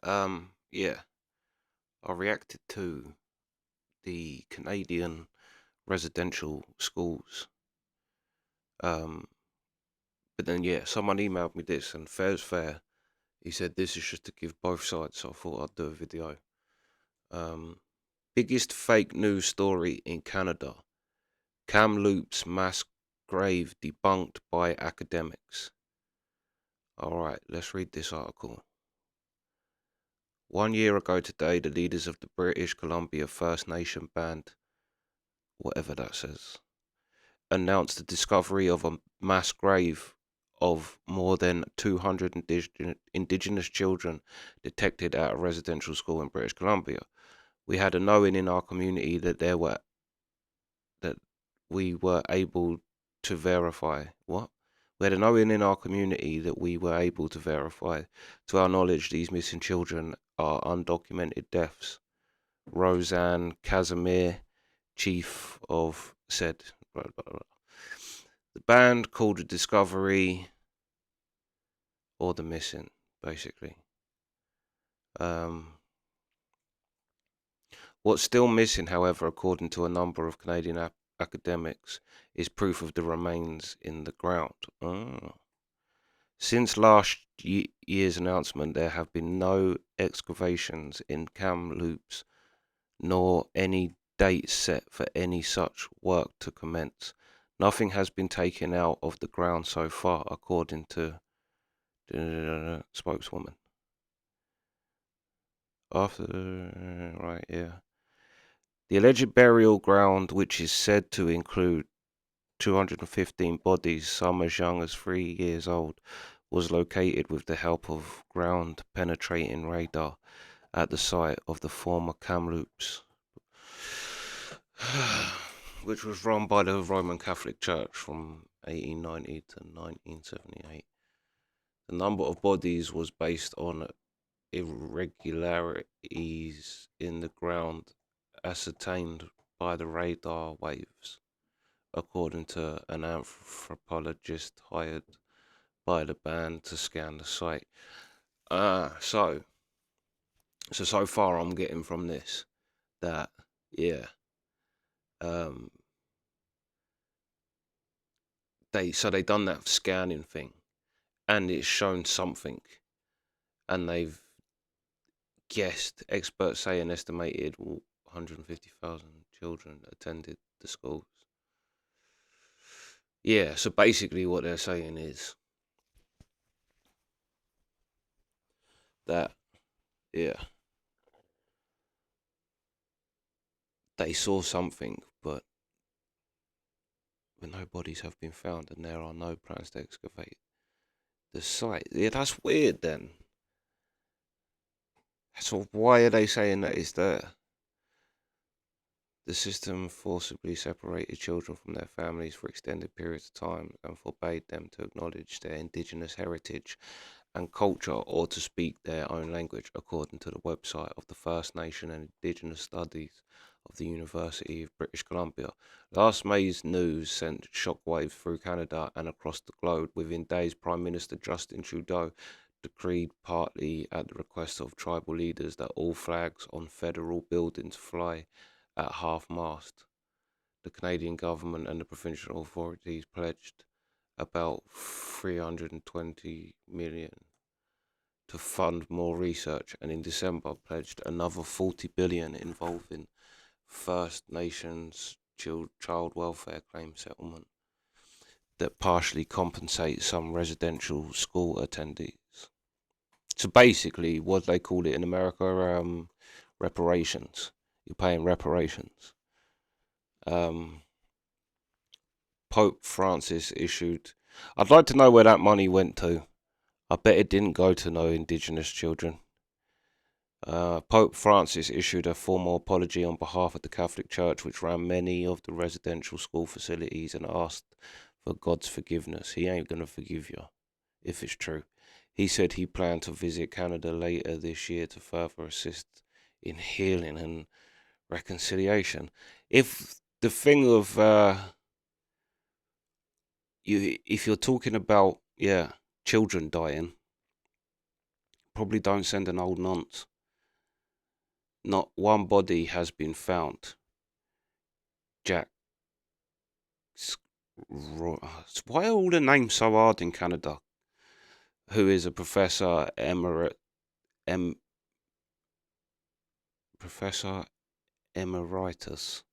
Yeah, I reacted to the Canadian residential schools. Um, but then yeah, someone emailed me this, and fair's fair. He said this is just to give both sides, so I thought I'd do a video. Um, Biggest fake news story in Canada: Kamloops mass grave debunked by academics. All right, let's read this article. 1 year ago today, the leaders of the British Columbia First Nation band, whatever that says, announced the discovery of a mass grave of more than 200 indigenous children detected at a residential school in British Columbia. We had a knowing in our community that we were able to verify. What? We had a knowing in our community that we were able to verify. To our knowledge, these missing children are undocumented deaths. Roseanne Casimir, chief of said blah, blah, blah. The band called the discovery or the missing, basically. Um, what's still missing, however, according to a number of Canadian academics, is proof of the remains in the ground. Oh. Since last year's announcement, there have been no excavations in Kamloops, nor any date set for any such work to commence. Nothing has been taken out of the ground so far, according to the spokeswoman. Right, yeah. The alleged burial ground, which is said to include 215 bodies, some as young as 3 years old, was located with the help of ground penetrating radar at the site of the former Kamloops, which was run by the Roman Catholic Church from 1890 to 1978. The number of bodies was based on irregularities in the ground ascertained by the radar waves, according to an anthropologist hired by the band to scan the site. Uh, so, so far I'm getting from this that, yeah, um, they done that scanning thing, and it's shown something, and they've guessed. Experts say an estimated 150,000 children attended the schools. Yeah, so basically what they're saying is that, yeah, they saw something, but no bodies have been found, and there are no plans to excavate the site. Yeah, that's weird then. So why are they saying that it's there? The system forcibly separated children from their families for extended periods of time and forbade them to acknowledge their indigenous heritage and culture or to speak their own language, according to the website of the First Nation and Indigenous Studies of the University of British Columbia. Last May's news sent shockwaves through Canada and across the globe. Within days, Prime Minister Justin Trudeau decreed, partly at the request of tribal leaders, that all flags on federal buildings fly at half-mast. The Canadian government and the provincial authorities pledged about 320 million to fund more research, and in December pledged another 40 billion involving First Nations child welfare claim settlement that partially compensates some residential school attendees. So basically, what they call it in America, reparations. You're paying reparations. Um, Pope Francis issued. I'd like to know where that money went to. I bet it didn't go to no indigenous children. Pope Francis issued a formal apology on behalf of the Catholic Church, which ran many of the residential school facilities, and asked for God's forgiveness. He ain't gonna forgive you, if it's true. He said he planned to visit Canada later this year to further assist in healing and reconciliation. If the thing of if you're talking about, yeah, children dying, probably don't send an old nonce. Not one body has been found. Jack. Why are all the names so hard in Canada? Who is a professor professor emeritus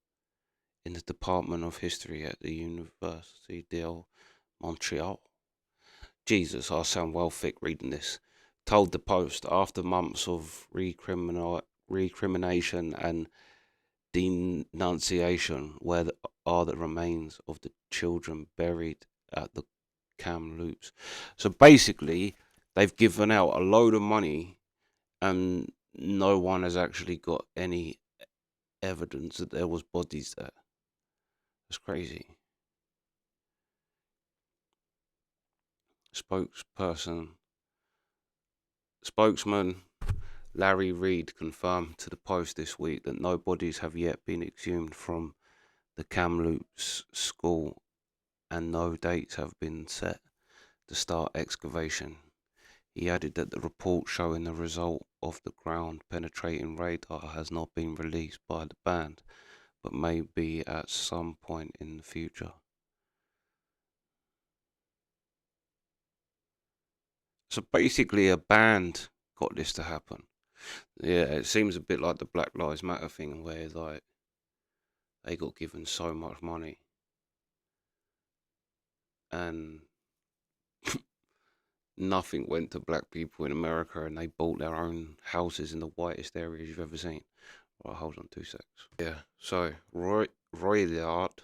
in the Department of History at the Université de Montreal. Jesus, I sound well thick reading this. Told the Post after months of recrimination and denunciation, where are the remains of the children buried at the Kamloops? So basically, they've given out a load of money, and no one has actually got any evidence that there was bodies there. That's crazy. Spokesman Larry Reid confirmed to the Post this week that no bodies have yet been exhumed from the Kamloops school and no dates have been set to start excavation. He added that the report showing the result of the ground penetrating radar has not been released by the band, but may be at some point in the future. So basically, a band got this to happen. Yeah, it seems a bit like the Black Lives Matter thing, where like they got given so much money, and nothing went to black people in America, and they bought their own houses in the whitest areas you've ever seen. Right, hold on 2 secs. Yeah, so Roy Liard,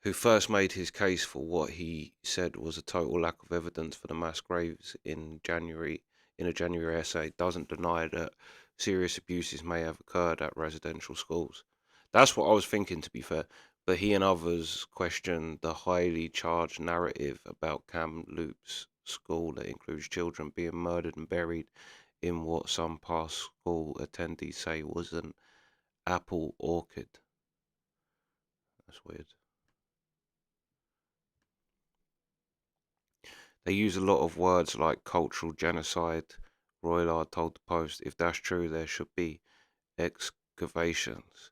who first made his case for what he said was a total lack of evidence for the mass graves in a January essay, doesn't deny that serious abuses may have occurred at residential schools. That's what I was thinking, to be fair. But he and others questioned the highly charged narrative about Kamloops school that includes children being murdered and buried in what some past school attendees say was an apple orchard. That's weird. They use a lot of words like cultural genocide. Roylard told the Post, if that's true, there should be excavations.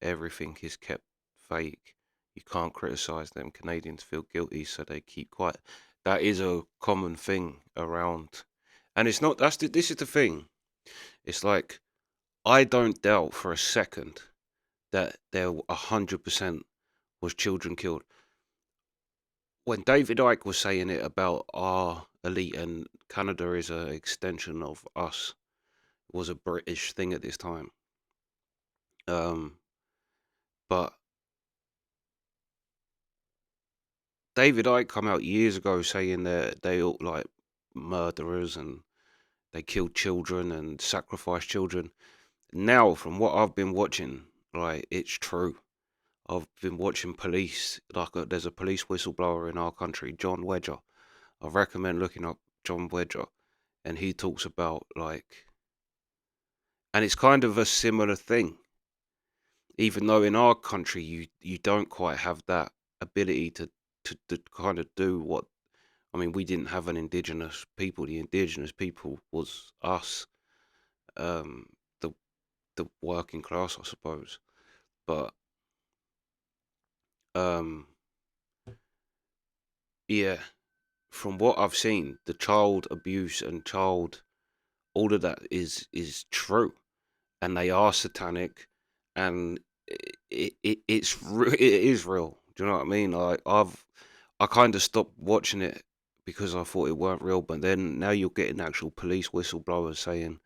Everything is kept fake. You can't criticise them. Canadians feel guilty, so they keep quiet. That is a common thing around. And it's not, this is the thing. It's like, I don't doubt for a second that there 100% was children killed. When David Icke was saying it about our elite and Canada is an extension of us, it was a British thing at this time. But David Icke come out years ago saying that they all like murderers and they killed children and sacrificed children. Now, from what I've been watching, like it's true. I've been watching police, there's a police whistleblower in our country, John Wedger. I recommend looking up John Wedger, and he talks about like, and it's kind of a similar thing, even though in our country you don't quite have that ability to kind of do what, I mean, we didn't have an indigenous people. The indigenous people was us, um, the the working class, I suppose. But um, yeah, from what I've seen, the child abuse and child all of that is true, and they are satanic, and it is real. Do you know what I mean? Like I kind of stopped watching it because I thought it weren't real, but then now you're getting actual police whistleblowers saying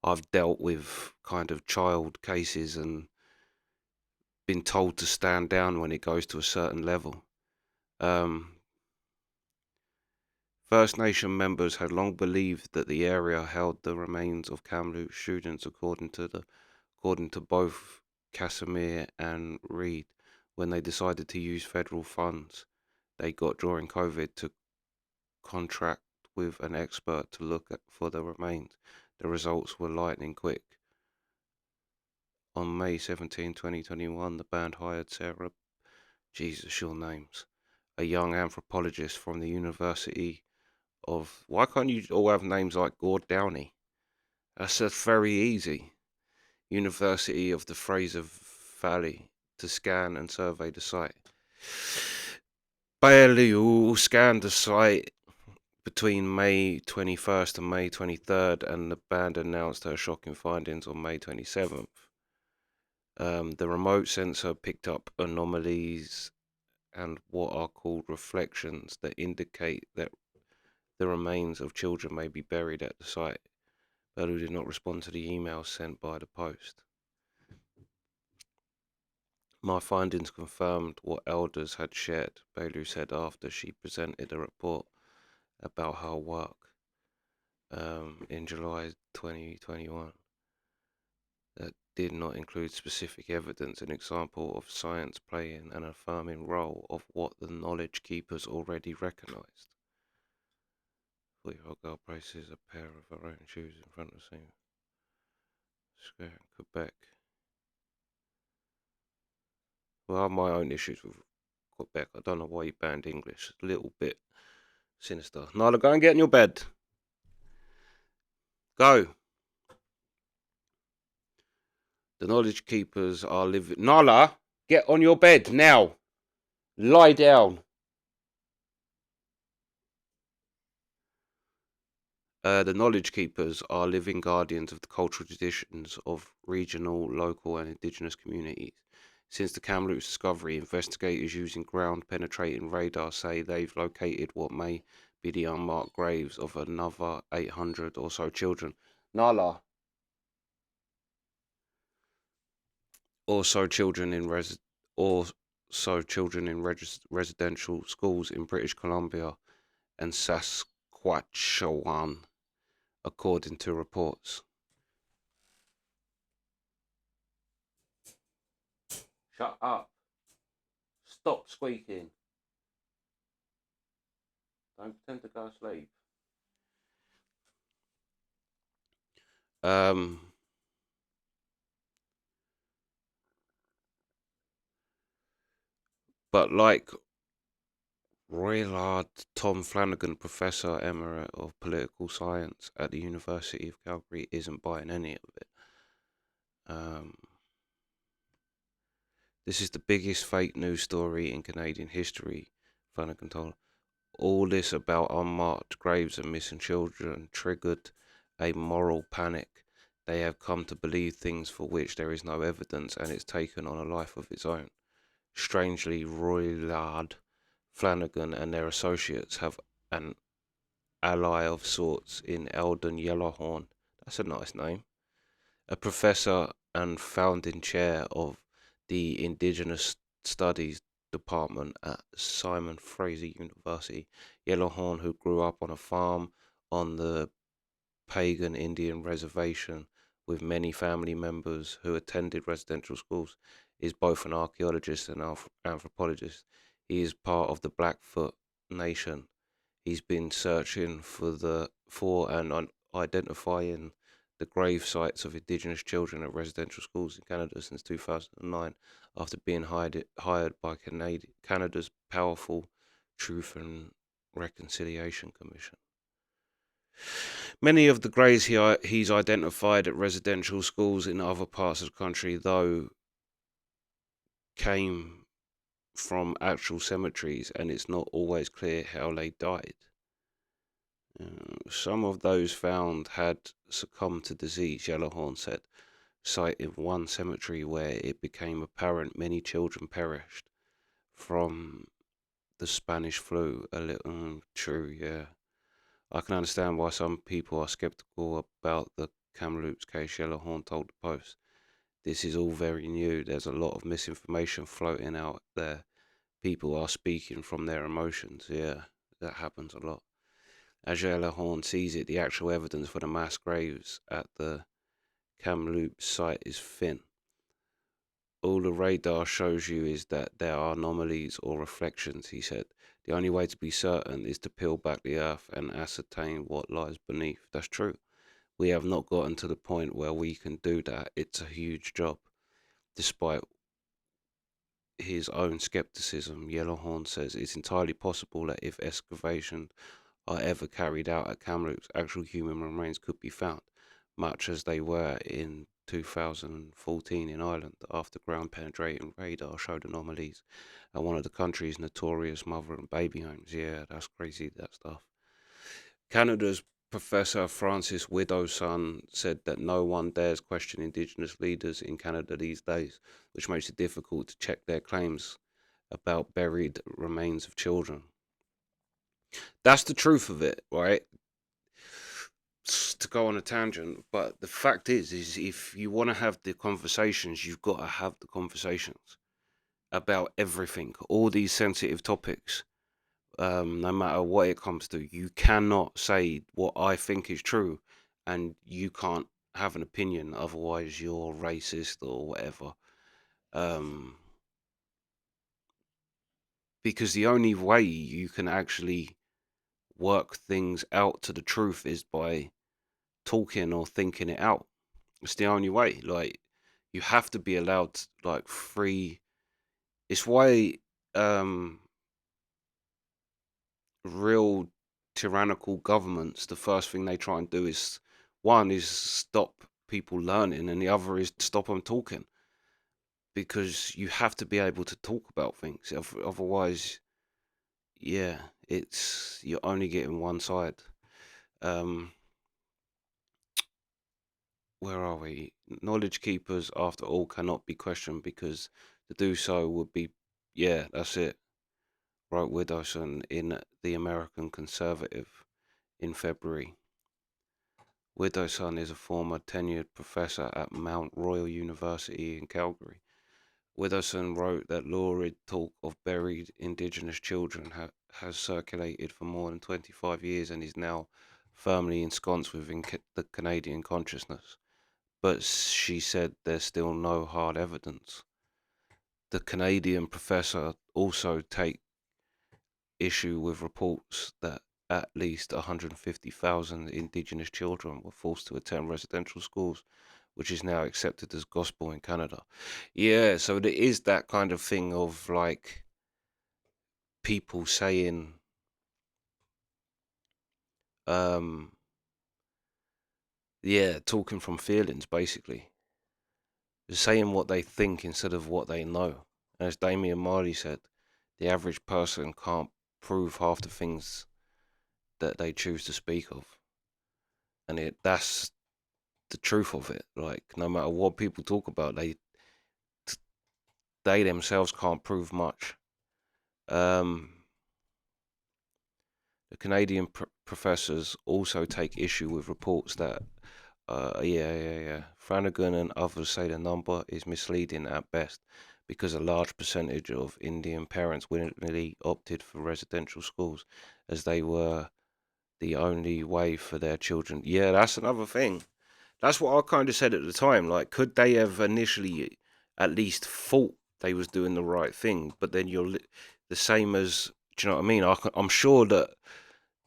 I've dealt with kind of child cases and been told to stand down when it goes to a certain level. Um, First Nation members had long believed that the area held the remains of Kamloops students, according to both Casimir and Reid, when they decided to use federal funds they got during COVID to contract with an expert to look for the remains. The results were lightning quick. On May 17, 2021, the band hired Sarah, Jesus, your names, a young anthropologist from the University of, why can't you all have names like Gord Downey? That's very easy. University of the Fraser Valley to scan and survey the site. Bailey scanned the site between May 21st and May 23rd, and the band announced her shocking findings on May 27th. The remote sensor picked up anomalies and what are called reflections that indicate that the remains of children may be buried at the site. Belu did not respond to the email sent by the post. My findings confirmed what elders had shared, Belu said after she presented a report about her work in July 2021 that did not include specific evidence, an example of science playing an affirming role of what the knowledge keepers already recognized. 4-year-old girl places a pair of her own shoes in front of the same square in Quebec. Well, I have my own issues with Quebec. I don't know why you banned English. It's a little bit sinister. Nyla, go and get in your bed. Go. The knowledge keepers are living. Nyla, get on your bed now. Lie down. The knowledge keepers are living guardians of the cultural traditions of regional, local, and indigenous communities. Since the Kamloops discovery, investigators using ground-penetrating radar say they've located what may be the unmarked graves of another 800 or so children. Nala. Also children in residential schools in British Columbia and Saskatchewan, according to reports. Shut up. Stop squeaking. Don't pretend to go to sleep. But like Roylard Tom Flanagan, Professor Emerita of Political Science at the University of Calgary, isn't buying any of it. This is the biggest fake news story in Canadian history, Flanagan told. All this about unmarked graves and missing children triggered a moral panic. They have come to believe things for which there is no evidence, and it's taken on a life of its own. Strangely, Roylard Flanagan and their associates have an ally of sorts in Eldon Yellowhorn. That's a nice name. A professor and founding chair of the Indigenous Studies Department at Simon Fraser University, Yellowhorn, who grew up on a farm on the pagan Indian reservation with many family members who attended residential schools, is both an archaeologist and anthropologist. He is part of the Blackfoot Nation. He's been searching for and identifying the grave sites of Indigenous children at residential schools in Canada since 2009, after being hired by Canada's powerful Truth and Reconciliation Commission. Many of the graves he's identified at residential schools in other parts of the country, though, came from actual cemeteries, and it's not always clear how they died. Some of those found had succumbed to disease, Yellowhorn said, citing one cemetery where it became apparent many children perished from the Spanish flu. A little true, yeah. I can understand why some people are skeptical about the Kamloops case, Yellowhorn told the Post. This is all very new. There's a lot of misinformation floating out there. People are speaking from their emotions. Yeah, that happens a lot. As Yellowhorn sees it, the actual evidence for the mass graves at the Kamloops site is thin. All the radar shows you is that there are anomalies or reflections, he said. The only way to be certain is to peel back the earth and ascertain what lies beneath. That's true. We have not gotten to the point where we can do that. It's a huge job. Despite his own skepticism, Yellowhorn says it's entirely possible that if excavations are ever carried out at Kamloops, actual human remains could be found, much as they were in 2014 in Ireland after ground penetrating radar showed anomalies at one of the country's notorious mother and baby homes. Yeah, that's crazy, that stuff. Canada's Professor Francis Widowson said that no one dares question Indigenous leaders in Canada these days, which makes it difficult to check their claims about buried remains of children. That's the truth of it, right? To go on a tangent, but the fact is if you want to have the conversations, you've got to have the conversations about everything, all these sensitive topics. No matter what it comes to, you cannot say what I think is true, and you can't have an opinion. Otherwise, you're racist or whatever. Um, because the only way you can actually work things out to the truth is by talking or thinking it out. It's the only way. Like, you have to be allowed like free. It's why real tyrannical governments, the first thing they try and do is, one is stop people learning, and the other is stop them talking, because you have to be able to talk about things. Otherwise, yeah, you're only getting one side. Um, where are we? Knowledge keepers, after all, cannot be questioned because to do so would be, yeah, that's it. Wrote Widowson in The American Conservative in February. Widowson is a former tenured professor at Mount Royal University in Calgary. Widowson wrote that lurid talk of buried Indigenous children has circulated for more than 25 years and is now firmly ensconced within the Canadian consciousness. But she said there's still no hard evidence. The Canadian professor also take issue with reports that at least 150,000 Indigenous children were forced to attend residential schools, which is now accepted as gospel in Canada. Yeah, so there is that kind of thing of like people saying, um, yeah, talking from feelings basically, saying what they think instead of what they know. And as Damian Marley said, the average person can't prove half the things that they choose to speak of, and that's the truth of it. Like, no matter what people talk about, they themselves can't prove much. Um, the Canadian professors also take issue with reports that, Flanagan and others say the number is misleading at best because a large percentage of Indian parents willingly opted for residential schools as they were the only way for their children. Yeah, that's another thing. That's what I kind of said at the time. Like, could they have initially at least thought they was doing the right thing? But then the same as, do you know what I mean? I'm sure that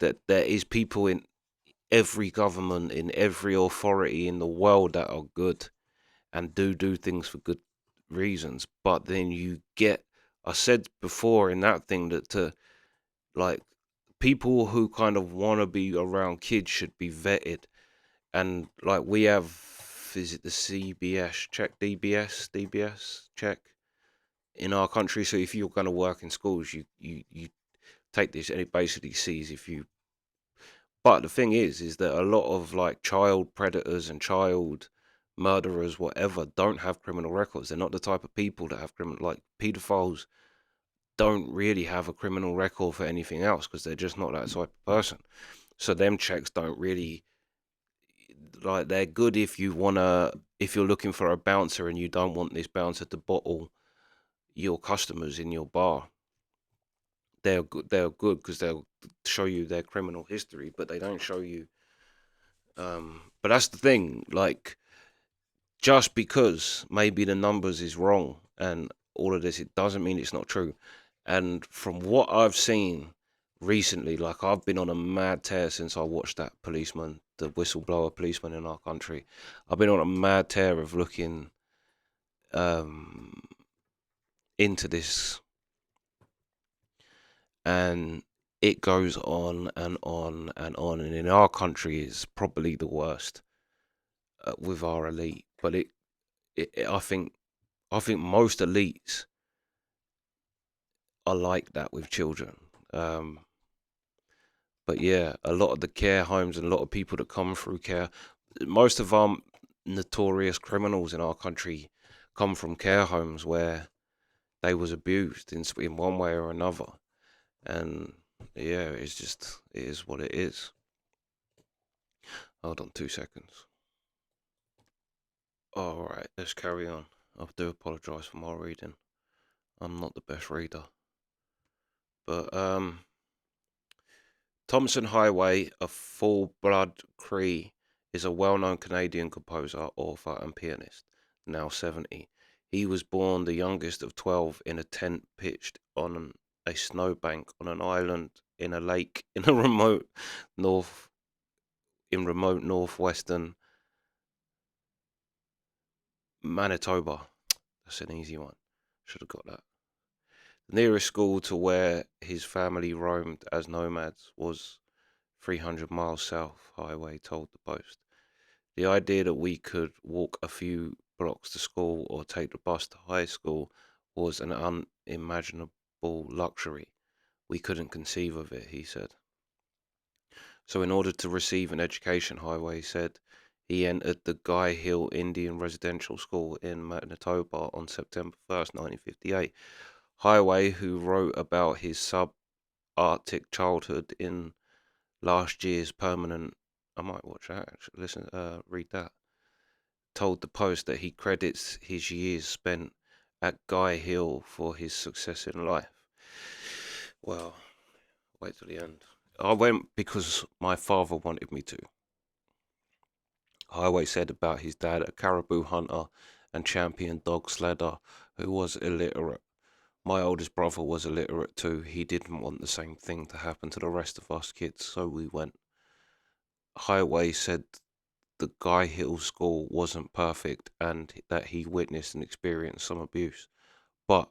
there is people in every government, in every authority in the world that are good and do things for good reasons. But then I said before in that thing that like people who kind of want to be around kids should be vetted, and like we have, is it the CBS check, DBS check in our country? So if you're going to work in schools, you take this, and it basically sees if you. But the thing is that a lot of like child predators and child murderers, whatever, don't have criminal records. They're not the type of people that have criminal, like pedophiles don't really have a criminal record for anything else because they're just not that type of person. So them checks don't really, like, they're good if you're looking for a bouncer and you don't want this bouncer to bottle your customers in your bar. They're good because they'll show you their criminal history, but they don't show you. But that's the thing, like, just because maybe the numbers is wrong and all of this, it doesn't mean it's not true. And from what I've seen recently, like, I've been on a mad tear since I watched that policeman, the whistleblower policeman in our country. I've been on a mad tear of looking into this, and it goes on and on and on, and in our country, it's probably the worst with our elite. But I think most elites are like that with children. Um, but yeah, a lot of the care homes and a lot of people that come through care, most of our notorious criminals in our country come from care homes where they was abused in one way or another. And yeah, it is what it is. Hold on 2 seconds. All right, let's carry on. I do apologise for my reading. I'm not the best reader, but Thompson Highway, a full-blood Cree, is a well-known Canadian composer, author, and pianist, now 70. He was born the youngest of 12 in a tent pitched on a snowbank on an island in a lake in a north remote northwestern Manitoba. That's an easy one. Should have got that. The nearest school to where his family roamed as nomads was 300 miles south, Highway told the Post. The idea that we could walk a few blocks to school or take the bus to high school was an unimaginable luxury. We couldn't conceive of it, he said. So, in order to receive an education, Highway said, he entered the Guy Hill Indian Residential School in Manitoba on September 1st, 1958. Highway, who wrote about his subarctic childhood in last year's permanent, I might watch that actually, read that, told the Post that he credits his years spent at Guy Hill for his success in life. Well, wait till the end. I went because my father wanted me to. Highway said about his dad, a caribou hunter and champion dog sledder who was illiterate. My oldest brother was illiterate too. He didn't want the same thing to happen to the rest of us kids, so we went. Highway said the Guy Hill School wasn't perfect and that he witnessed and experienced some abuse. But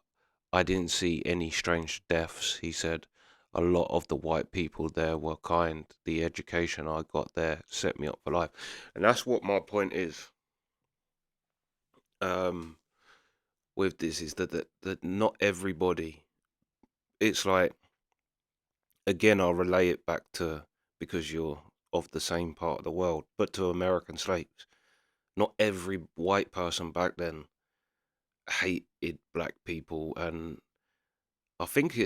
I didn't see any strange deaths, he said. A lot of the white people there were kind. The education I got there set me up for life. And that's what my point is um, with this is that not everybody, it's like, again, I'll relay it back to because you're of the same part of the world, but to American slaves. Not every white person back then hated black people, and I think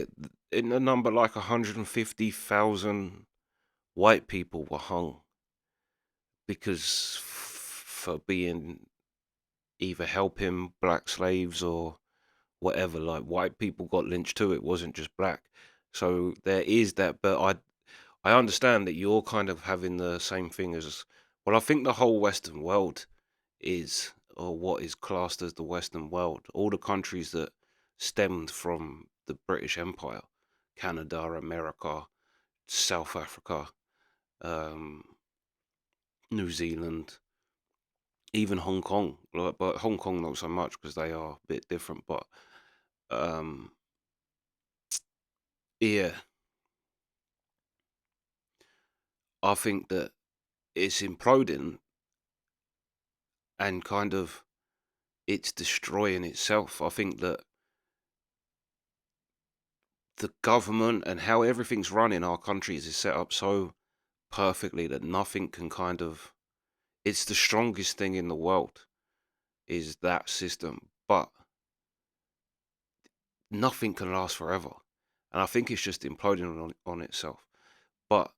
in a number like 150,000 white people were hung because for being either helping black slaves or whatever. Like white people got lynched too. It wasn't just black. So there is that, but I understand that you're kind of having the same thing as well. I think the whole Western world is, or what is classed as the Western world, all the countries that stemmed from the British Empire, Canada, America, South Africa, um, New Zealand, even Hong Kong. But Hong Kong not so much because they are a bit different. But um, yeah, I think that it's imploding and kind of it's destroying itself. I think that the government and how everything's run in our countries is set up so perfectly that nothing can kind of, it's the strongest thing in the world is that system, but nothing can last forever. And I think it's just imploding on itself. But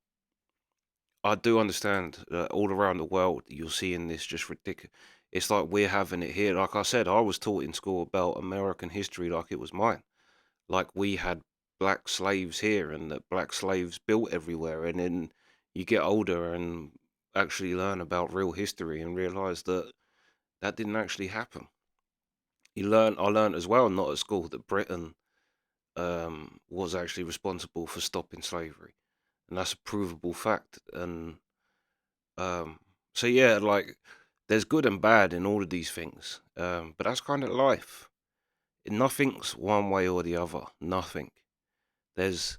I do understand that all around the world you're seeing this just ridiculous. It's like we're having it here. Like I said, I was taught in school about American history like it was mine. Like we had black slaves here and that black slaves built everywhere. And then you get older and actually learn about real history and realize that that didn't actually happen. I learned as well, not at school, that Britain was actually responsible for stopping slavery. And that's a provable fact. And um, so, yeah, like there's good and bad in all of these things. But that's kind of life. Nothing's one way or the other. Nothing. There's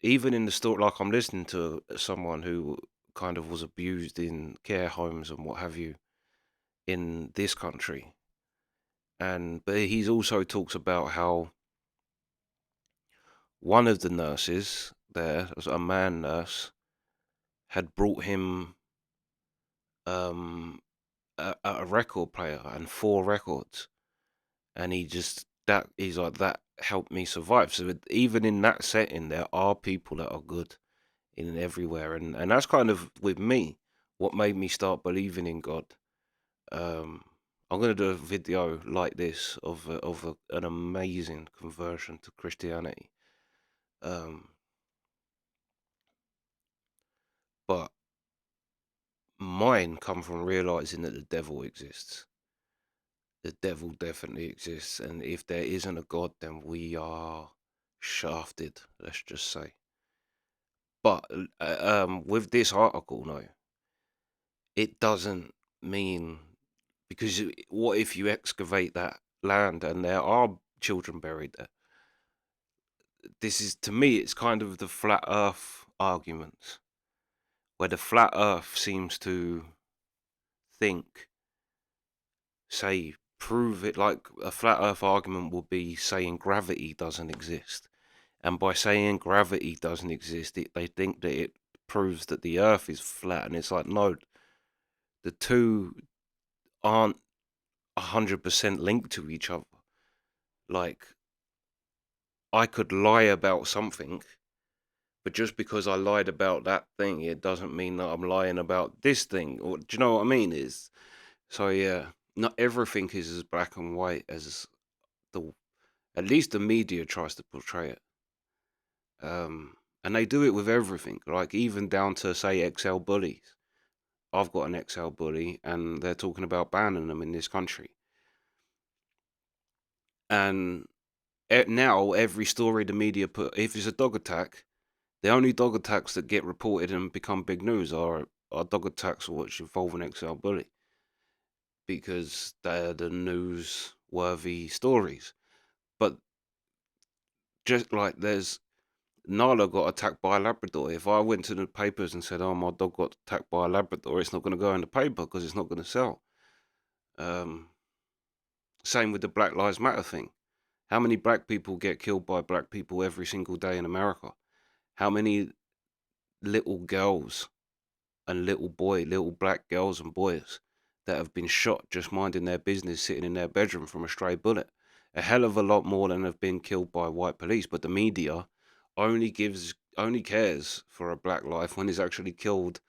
even in the story, like I'm listening to someone who kind of was abused in care homes and what have you in this country, and but he's also talks about how one of the nurses there, was a man nurse, had brought him um, a record player and 4 records, and he's like, that helped me survive. So even in that setting, there are people that are good in everywhere, and that's kind of with me what made me start believing in God. Um, I'm gonna do a video like this of an amazing conversion to Christianity. Um, but mine come from realizing that the devil exists. The devil definitely exists, and if there isn't a God, then we are shafted. Let's just say. But with this article, no, it doesn't mean because what if you excavate that land and there are children buried there? This is to me, it's kind of the flat Earth arguments, where the flat Earth seems to think, say, prove it. Like a flat Earth argument would be saying gravity doesn't exist, and by saying gravity doesn't exist, they think that it proves that the Earth is flat, and it's like no, the two aren't 100% linked to each other. Like I could lie about something, but just because I lied about that thing, it doesn't mean that I'm lying about this thing. Or do you know what I mean? Is so yeah. Not everything is as black and white as the at least the media tries to portray it. And they do it with everything, like even down to say XL bullies. I've got an XL bully, and they're talking about banning them in this country. And now every story the media put, if it's a dog attack, the only dog attacks that get reported and become big news are dog attacks which involve an XL bully because they're the newsworthy stories. But just like there's Nala got attacked by a Labrador. If I went to the papers and said, "Oh, my dog got attacked by a Labrador," it's not going to go in the paper because it's not going to sell. Um, Same with the Black Lives Matter thing. How many black people get killed by black people every single day in America? How many little girls and little black girls and boys that have been shot just minding their business, sitting in their bedroom from a stray bullet? A hell of a lot more than have been killed by white police. But the media only cares for a black life when it's actually killed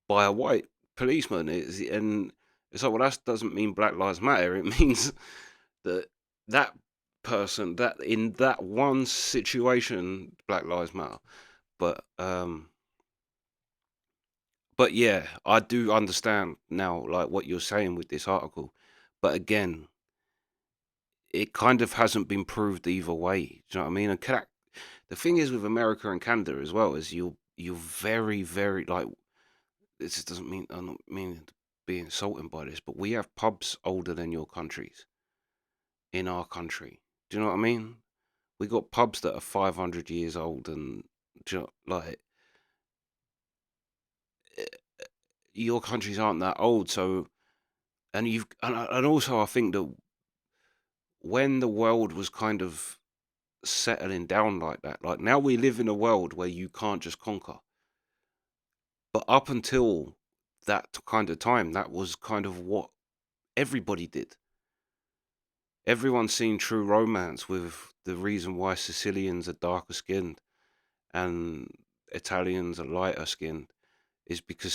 by a white policeman. And it's like, well, that doesn't mean Black Lives Matter. It means that that person, that in that one situation, Black Lives Matter. But um, but yeah, I do understand now, like what you're saying with this article. But again, it kind of hasn't been proved either way. Do you know what I mean? And the thing is with America and Canada as well is you're very very like this doesn't mean I'm not meaning to be insulting by this, but we have pubs older than your countries in our country. Do you know what I mean? We got pubs that are 500 years old, and do you know, like eh, your countries aren't that old. So, and also I think that when the world was kind of settling down like that, like now we live in a world where you can't just conquer. But up until that kind of time, that was kind of what everybody did. Everyone's seen True Romance with the reason why Sicilians are darker skinned and Italians are lighter skinned is because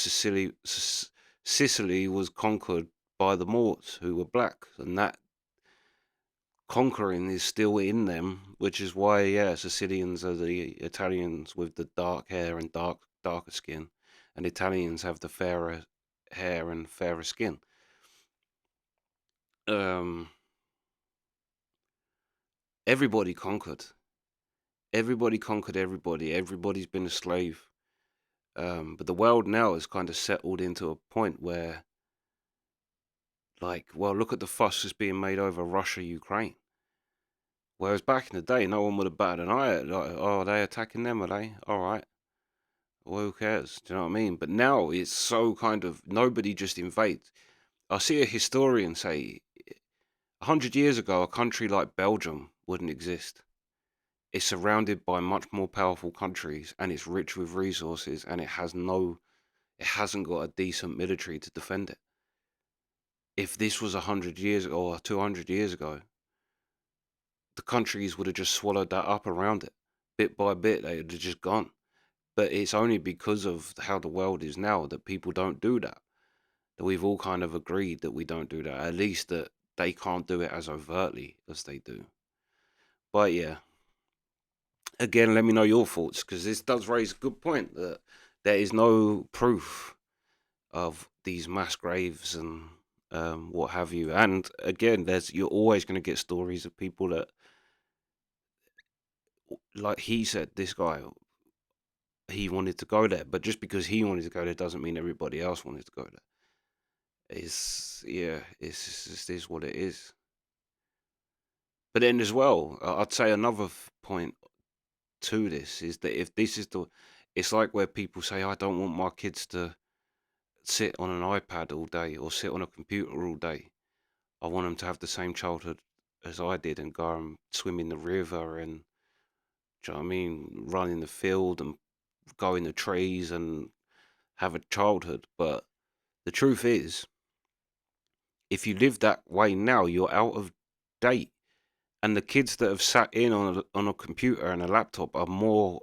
Sicily was conquered by the Moors who were black, and that conquering is still in them, which is why yeah, Sicilians are the Italians with the dark hair and darker skin, and Italians have the fairer hair and fairer skin. Um, everybody conquered. Everybody conquered everybody. Everybody's been a slave. But the world now has kind of settled into a point where, like, well, look at the fuss that's being made over Russia, Ukraine. Whereas back in the day, no one would have batted an eye at, like, oh, are they attacking them? Are they? All right. Well, who cares? Do you know what I mean? But now it's so kind of nobody just invades. I see a historian say 100 years ago, a country like Belgium wouldn't exist. It's surrounded by much more powerful countries and it's rich with resources and it hasn't got a decent military to defend it. If this was 100 years or 200 years ago, the countries would have just swallowed that up around it. Bit by bit, they would have just gone. But it's only because of how the world is now that people don't do that. That we've all kind of agreed that we don't do that. At least that they can't do it as overtly as they do. But yeah, again, let me know your thoughts because this does raise a good point that there is no proof of these mass graves and what have you. And again, you're always going to get stories of people that, like he said, this guy he wanted to go there, but just because he wanted to go there doesn't mean everybody else wanted to go there. It's just is what it is. But then as well, I'd say another point to this is that if this is it's like where people say, I don't want my kids to sit on an iPad all day or sit on a computer all day. I want them to have the same childhood as I did and go and swim in the river and, do you know what I mean, run in the field and go in the trees and have a childhood. But the truth is, if you live that way now, you're out of date. And the kids that have sat in on a computer and a laptop are more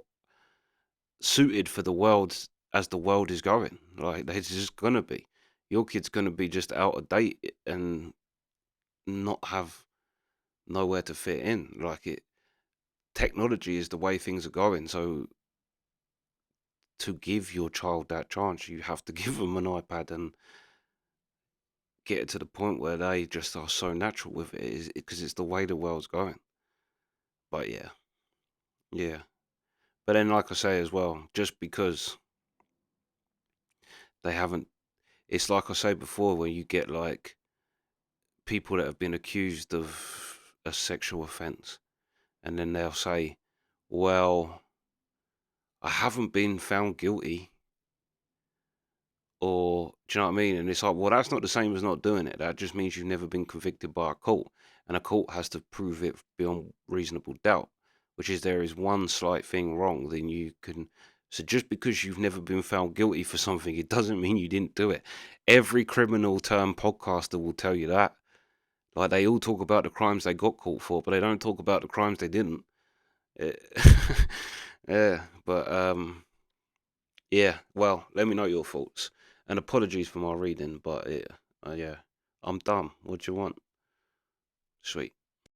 suited for the world as the world is going. Like, they're just gonna be. Your kid's gonna be just out of date and not have nowhere to fit in. Technology is the way things are going. So to give your child that chance, you have to give them an iPad and get it to the point where they just are so natural with it, because it's the way the world's going. But yeah, yeah. But then, like I say as well, just because they haven't, it's like I say before, where you get like people that have been accused of a sexual offence, and then they'll say, well, I haven't been found guilty, or do you know what I mean? And it's like, well, that's not the same as not doing it. That just means you've never been convicted by a court, and a court has to prove it beyond reasonable doubt, which is there is one slight thing wrong, then you can. So just because you've never been found guilty for something, it doesn't mean you didn't do it. Every criminal term podcaster will tell you that. Like, they all talk about the crimes they got caught for, but they don't talk about the crimes they didn't. Yeah, but yeah. Well, let me know your thoughts, and apologies for my reading, but yeah, I'm done. What do you want? Sweet.